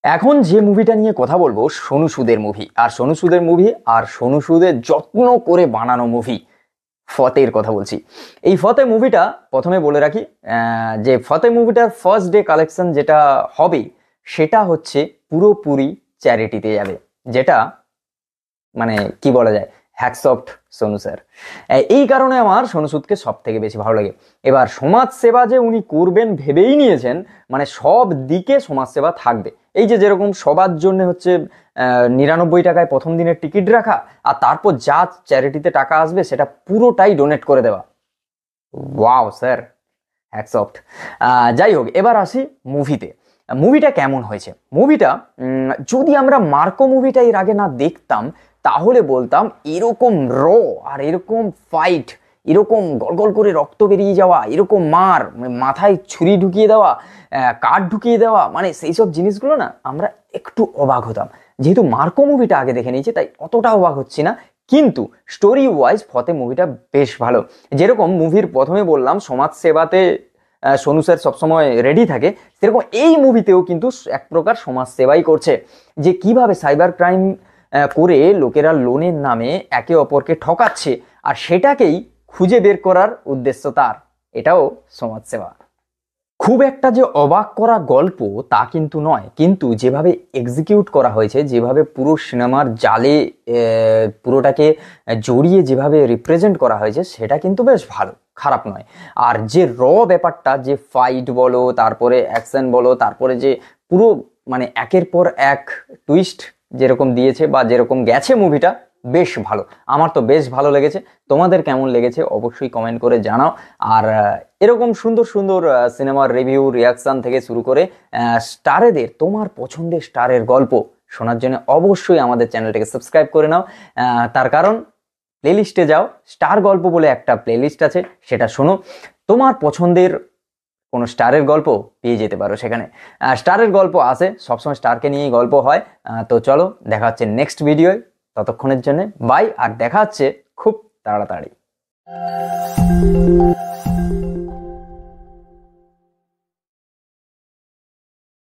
এখন যে মুভিটা নিয়ে কথা বলবো সোনু সুদের মুভি, আর সোনু সুদের যত্ন করে বানানো মুভি ফতের কথা বলছি। এই ফতে মুভিটা প্রথমে বলে রাখি যে ফতে মুভিটার ফার্স্ট ডে কালেকশন যেটা হবে সেটা হচ্ছে পুরোপুরি চ্যারিটিতে যাবে, যেটা মানে কি বলা যায়, হ্যাটসঅফট সোনু স্যার। এই কারণে আমার সোনু সুদকে সব থেকে বেশি ভালো লাগে। এবার সমাজ সেবা যে উনি করবেন ভেবেই নিয়েছেন, মানে সব দিকে সমাজ সেবা থাকবে। এই যে যেরকম সবার জন্য হচ্ছে 99 টাকায় প্রথম দিনের টিকিট রাখা, আর তারপর যা চ্যারিটিতে টাকা আসবে সেটা পুরোটাই ডোনেট করে দেওয়া। Wow sir, hats off. যাই হোক, এবার আসি মুভিতে। মুভিটা কেমন হয়েছে? মুভিটা যদি আমরা মার্কো মুভিটা এর আগে না দেখতাম তাহলে বলতাম এরকম র আর এরকম ফাইট, এরকম গলগল করে রক্ত বেরিয়ে যাওয়া, এরকম মার, মাথায় ছুরি ঢুকিয়ে দেওয়া, কাঠ ঢুকিয়ে দেওয়া, মানে সেই সব জিনিসগুলো না আমরা একটু অবাক হতাম। যেহেতু মার্কো মুভিটা আগে দেখে নিয়েছি তাই অতটা অবাক হচ্ছি না, কিন্তু স্টোরি ওয়াইজ ফতে মুভিটা বেশ ভালো। যেরকম মুভির প্রথমে বললাম সমাজ সেবাতে সোনু স্যার সবসময় রেডি থাকে, সেরকম এই মুভিতেও কিন্তু এক প্রকার সমাজ সেবাই করছে। যে কিভাবে সাইবার ক্রাইম করে লোকেরা লোনের নামে একে অপরকে ঠকাচ্ছে, আর সেটাকেই খুঁজে বের করার উদ্দেশ্য তার, এটাও সমাজ সেবা। খুব একটা যে অবাক করা গল্প তা কিন্তু নয়, কিন্তু যেভাবে এক্সিকিউট করা হয়েছে, যেভাবে পুরো সিনেমার জালে পুরোটাকে জড়িয়ে যেভাবে রিপ্রেজেন্ট করা হয়েছে সেটা কিন্তু বেশ ভালো, খারাপ নয়। আর যে র ব্যাপারটা, যে ফাইট বলো, তারপরে অ্যাকশন বলো, তারপরে যে পুরো মানে একের পর এক টুইস্ট যেরকম দিয়েছে বা যেরকম গেছে মুভিটা, বেশ ভালো। আমার তো বেশ ভালো লেগেছে। তোমাদের কেমন লেগেছে অবশ্যই কমেন্ট করে জানাও। আর এরকম সুন্দর সুন্দর সিনেমার রিভিউ, রিয়াকশন থেকে শুরু করে স্টারেদের, তোমার পছন্দের স্টারের গল্প শোনার জন্য অবশ্যই আমাদের চ্যানেলটাকে সাবস্ক্রাইব করে নাও। তার কারণ প্লেলিস্টে যাও, স্টার গল্প বলে একটা প্লেলিস্ট আছে, সেটা শোনো। তোমার পছন্দের কোনো স্টারের গল্প পেয়ে যেতে পারো সেখানে। স্টারের গল্প আছে, সবসময় স্টারকে নিয়েই গল্প হয়। তো চলো, দেখা হচ্ছে নেক্সট ভিডিওয়। ততক্ষণের জন্য বাই, আর দেখা হচ্ছে খুব তাড়াতাড়ি।